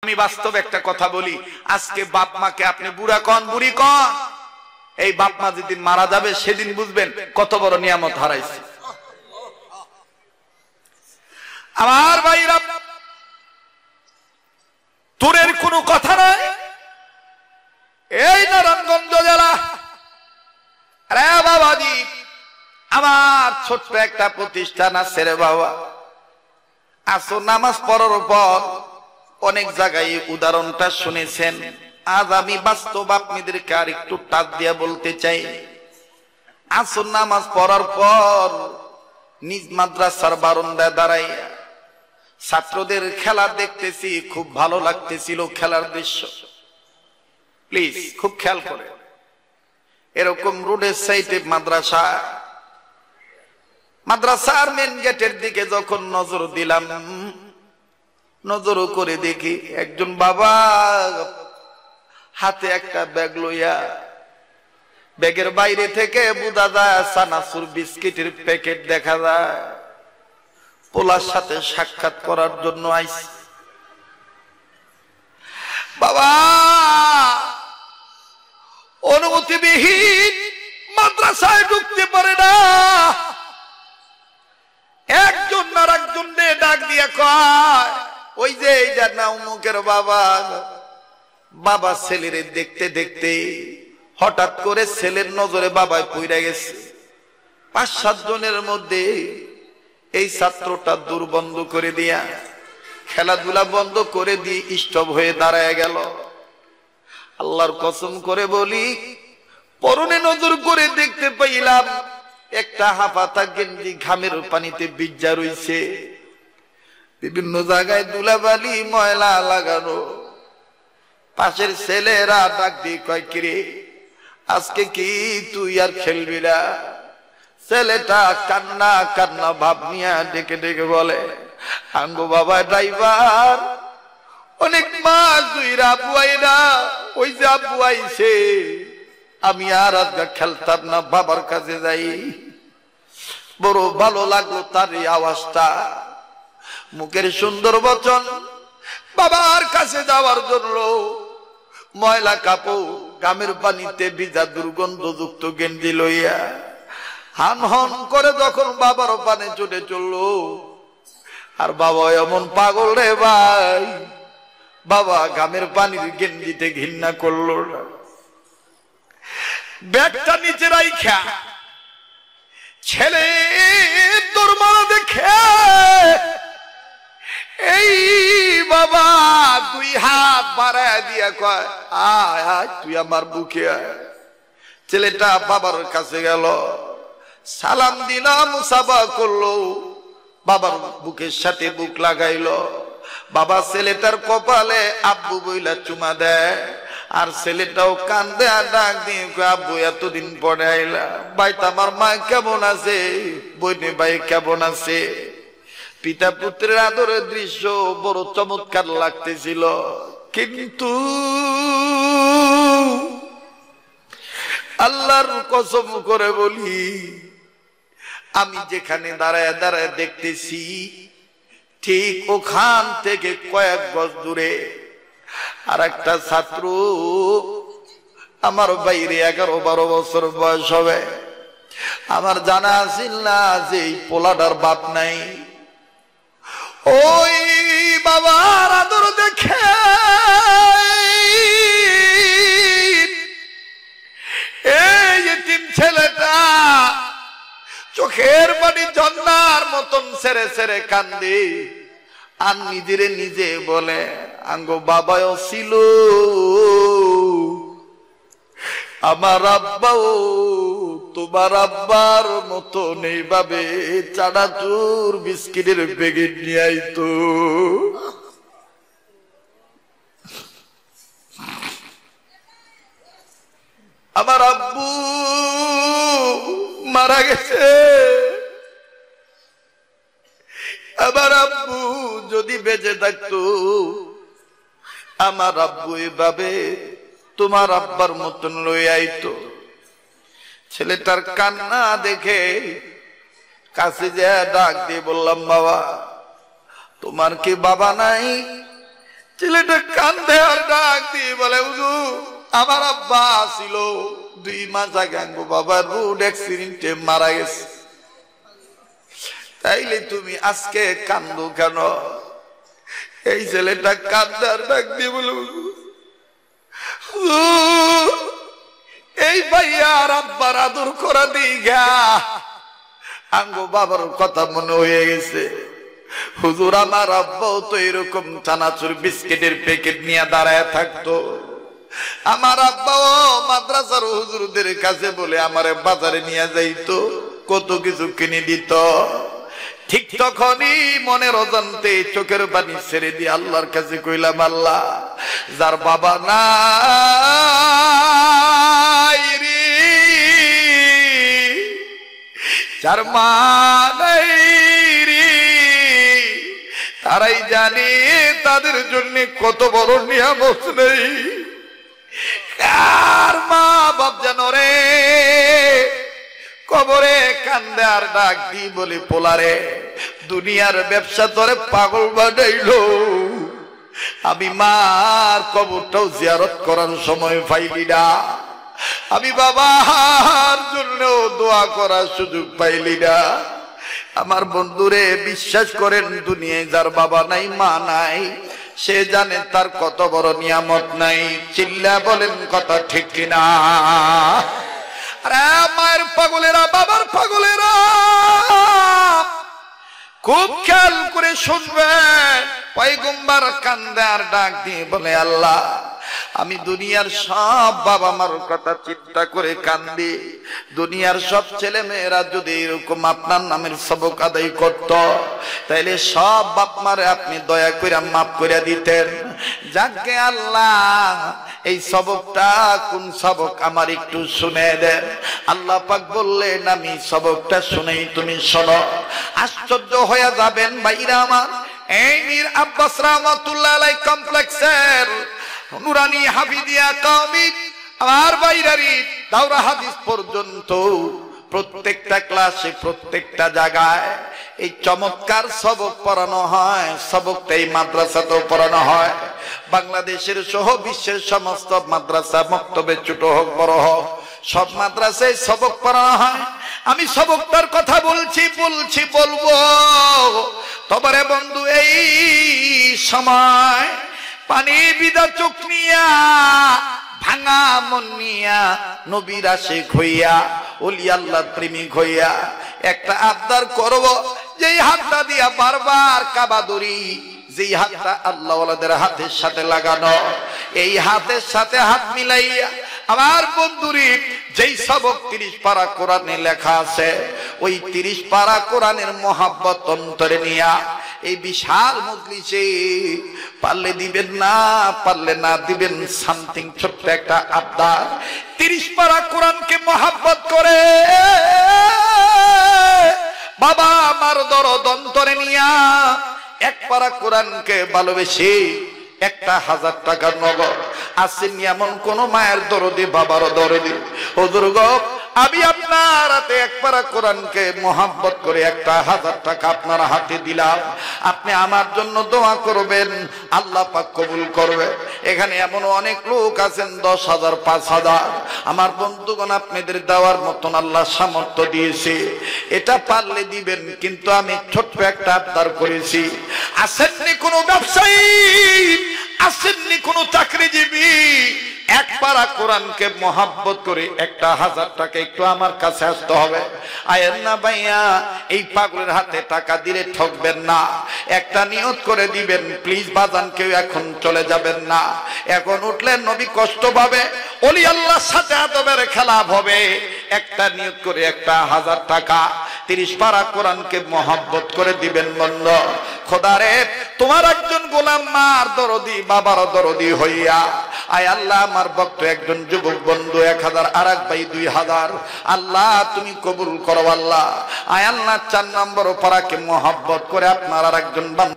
আমি বাস্তব একটা কথা বলি, আজকে বাপ মাকে আপনি বুড়া কন বুড়ি কন, এই বাপ মা যেদিন মারা যাবে সেদিন বুঝবেন কত বড় নিয়ামত হারাইছে। আমার ভাইরা, দূরের কোনো কথা নয়, এই নারায়ণগঞ্জ জেলা, আরে বাবাজি, আমার ছোট্ট একটা প্রতিষ্ঠান আছে রে বাবা। আসর নামাজ পড়ার পর অনেক জায়গায় উদাহরণটা শুনেছেন, আজ আমি বাস্তব আপনাদেরকে আর একটু টাচ দিয়া বলতে চাই। আসর নামাজ পড়ার পর নিজ মাদ্রাসার বারান্দায় দাঁড়াই ছাত্রদের খেলা দেখতেছি, খুব ভালো লাগতেছিল খেলার দৃশ্য। প্লিজ খুব খেয়াল করে, এরকম রোডের সাইডে মাদ্রাসার মেন গেটের দিকে যখন নজর দিলাম, নজর করে দেখি একজন বাবা হাতে একটা ব্যাগ লইয়া, ব্যাগের বাইরে থেকে বোঝা যায় চানাচুর বিস্কিটের প্যাকেট দেখা যায়, পোলার সাথে সাক্ষাৎ করার জন্য আইছে। বাবা অনুমতিবিহীন মাদ্রাসায় ঢুকতে পারে না, একজন আর একজন ডাক দিয়ে কয়, ওই যে এইটা না অমুকের বাবা। বাবা ছেলেরে দেখতে দেখতে হঠাৎ করে ছেলের নজরে বাবায় পইরা গেছে। ৫-৭ জনের মধ্যে এই ছাত্রটা দূর বন্ধ করে দিয়া, খেলাধুলা বন্ধ করে দিয়ে স্টপ হয়ে দাঁড়ায় গেল। আল্লাহর কসম করে বলি, পরনে নজর করে দেখতে পাইলাম একটা হাফাতা গেঞ্জি ঘামের পানিতে ভিজা রইছে, বিভিন্ন জায়গায় ধুলাবালি ময়লা লাগানো। পাশের ছেলেরা ডাক দিয়ে কয়, কিরে আজকে কি তুই আর খেলবি না? ছেলেটা কান্না কান্না ভাব নিয়ে ডেকে ডেকে বলে, আঙ্গো বাবা ড্রাইভার, অনেক মাস দুইরা আব্বু আইনা, ওই যে আব্বু আইছে, আমি আর আজকে খেলতাম না, বাবার কাছে যাই। বড় ভালো লাগলো তার এই আওয়াজটা, মুখের সুন্দর বচন। বাবার কাছে যাওয়ার জন্য ময়লা কাপড় গামের পানিতে ভিজা দুর্গন্ধযুক্ত গেঞ্জি লইয়া হান হন করে যখন বাবার পানে ছুটে চললো, আর বাবা এমন পাগল রে ভাই, বাবা গামের পানির গেঞ্জিতে ঘৃণা করলো না, ব্যাগটা নিচে রাইখা ছেলে তোর মারা দেখে এই বাবা 2 হাত বাড়ায় দিয়া কয়, আয় আয় তুই আমার বুকে আয়। ছেলেটা বাবার কাছে গেল, সালাম দিলা, মুসাফা করলো, বাবার বুকের সাথে বুক লাগাইলো। বাবা ছেলেটার কপালে আব্বু বইলা চুমা দেয়, আর ছেলেটাও কান্দে আর ডাক দিয়ে আব্বু এতদিন পরে আইলা, ভাই আমার মা কেমন আছে, বইনে ভাই কেমন আছে। পিতা পুত্রের আদরের দৃশ্য বড় চমৎকার লাগতেছিল, কিন্তু আল্লাহর কসম করে বলি, আমি যেখানে দাঁড়ায় দাঁড়ায় দেখতেছি, ঠিক ওখান থেকে কয়েক গজ দূরে আর একটা ছাত্র, আমার বাইরে 11-12 বছর বয়স হবে, আমার জানা আছিল না যে এই পোলাটার বাপ নাই। ওই বাবার আদর দেখে এই এতিম ছেলেটা চোখের পানি ঝর্ণার মতন সেরে সেরে কান্দে, আর নিজেরে নিজে বলে, আঙ্গো বাবাও ছিল, আমার আব্বাও তোমার আব্বার মতো নেই ভাবে চানাচুর বিস্কিটের প্যাকেট নিয়ে আইতো। আমার আব্বু মারা গেছে, আমার আব্বু যদি বেঁচে থাকতো, আমার আব্বু এভাবে তোমার আব্বার মতন লই আইতো। ছেলেটার কান্না দেখে কাছে যা ডাক দিয়ে বললাম, বাবা তোমার কি বাবা নাই? ছেলেটা কান্দে আর ডাক দিয়ে বলে, হুজুর আমার আব্বা ছিল 2 মাস আগে বাবা রোড অ্যাক্সিডেন্টে মারা গেছে, তাইলে তুমি আজকে কান্দো কেন? এই ছেলেটা কান্দে আর ডাক দিয়ে বলে, এই ভাইয়া আর আব্বার আদর করা দিঘা আঙ্গো বাবার কথা মনে হয়ে গেছে। হুজুর আমার আব্বাও তো এরকম চানাচুর বিস্কিটের প্যাকেট নিয়ে দাঁড়ায় থাকতো। আমার আব্বাও মাদ্রাসার হুজুরদের কাছে বলে আমারে বাজারে নিয়ে যাইতো, কত কিছু কিনে দিত। ঠিক তখনই মনের অজান্তে চোখের পানি ছেড়ে দিয়ে আল্লাহর কাছে কইলাম, আল্লাহ যার বাবা নাই রে, যার মা নাই রে, তারাই জানে তাদের জন্য কত বড় নিয়ামত নেই। কার মা বাপ জানো রে, কবরে কান্দে আর ডাক দি বলি, পোলারে দুনিয়ার ব্যবসা ধরে পাগল বানাইলো, আমি মার কবরটাও জিয়ারত করার সময় পাইলি না, আমি বাবার জন্য দোয়া করার সুযোগ পাইলি না। আমার বন্ধুরে বিশ্বাস করেন, দুনিয়ায় যার বাবা নাই মা নাই সে জানে তার কত বড় নিয়ামত নাই। চিল্লা বলেন কথা ঠিক কিনা? আরে মায়ের পাগলেরা, বাবার পাগলেরা খুব খেয়াল করে শুনবেন। পয়গম্বর কান্দে আর ডাক দিয়ে বলে, আল্লাহ আমি দুনিয়ার সব বাবা মার কথা চিন্তা করে কান্দি, দুনিয়ার সব ছেলে মেয়েরা যদি এরকম আপনার নামের সবক আদায় করত, তাইলে সব বাপ মারে আপনি দয়া করে মাফ করে দিতেন। যাকে আল্লাহ এই সবকটা কোন সবক আমার একটু শুনে দেন। আল্লাহ পাক বললেন, আমি সবকটা শুনেই তুমি শোনো। আশ্চর্য হয়ে যাবেন ভাইরা আমার, এই মীর আব্বাস রহমাতুল্লাহ আলাইহি কমপ্লেক্সের নুরানি হাফিজিয়া কওমি আমার বাইরারি দাওরা হাদিস পর্যন্ত প্রত্যেকটা ক্লাসে প্রত্যেকটা জায়গায় এই চমৎকার সবক পড়ানো হয়। সবকটা এই মাদ্রাসাতেও পড়ানো হয়। বাংলাদেশের সহ বিশ্বের সমস্ত মাদ্রাসা, মক্তবে ছোট হোক বড় হোক, সব মাদ্রাসায় সবক পড়ানো হয়। আমি সবকটার কথা বলবো। তবে বন্ধু, এই সময় পানি বিদা চোখ নিয়া, ভাঙা মন নিয়া, নবীর আশিক হইয়া, ওলি আল্লাহ প্রেমিক হইয়া একটা আবদার করব, যেই হাতটা দিয়া বারবার কাবা দড়ি, যেই হাতটা আল্লাহ ওয়ালাদের হাতের সাথে লাগানো, এই হাতের সাথে হাত মিলাইয়া আমার বন্ধুরি যেই সবক 30 পারা কোরআনে লেখা আছে, ওই 30 পারা কোরআনের মোহাব্বত অন্তরে নিয়া এই বিশাল মজলিসে পারলে দিবেন, না পারলে না দিবেন, সামথিং ছোট্ট একটা আবদার। 30 পারা কোরআনকে মোহাব্বত করে বাবা আমার দরদ অন্তরে নিয়া 1 পারা কোরআনকে ভালোবেসে 1000 টাকার নগদ। আসেননি এমন কোন মায়ের দরদি, বাবার দরদি, হুজুর গো আমি আপনার হাতে 1 পারা কোরআনকে মোহাব্বত করে 1000 টাকা আপনার হাতে দিলাম, আপনি আমার জন্য দোয়া করবেন, আল্লাহ পাক কবুল করবে। এখানে এমন অনেক লোক আছেন 10,000 5,000। আমার বন্ধুগণ, আপনাদের দেওয়ার মতন আল্লাহ সামর্থ্য দিয়েছে, এটা পারলে দিবেন। কিন্তু আমি ছোট্ট একটা আবদার করেছি। আসেননি কোনো ব্যবসায়ী, আসেননি কোনো চাকরিজীবী, 1 পারা কোরআনকে মোহাব্বত করে 1000 টাকা একটু আমার কাছে আসতে হবে। আয়েন না ভাইয়া, এই পাগলের হাতে টাকা দিলে ঠকবেন না, একটা নিয়ত করে দিবেন। প্লিজ বাজান, কেউ এখন চলে যাবেন না। এখন উঠলে নবী কষ্ট পাবে, ওলি আল্লাহর সাথে আদবের খেলাপ হবে। একটা নিয়ত করে 1000 টাকা 30 পারা কোরআনকে মোহাব্বত করে দিবেন। বন্ধ খোদারে, তোমার একজন গোলাম মার দরদি, বাবার দরদি হইয়া, আয় আল্লাহ আমার ভক্ত একজন যুবক বন্ধু 1000, আরেক ভাই 2000, আল্লাহ তুমি কবুল করো। আল্লাহ আয় আল্লাহ 4 নম্বর পারাকে মোহাব্বত করে আপনার আরেকজন বান্দা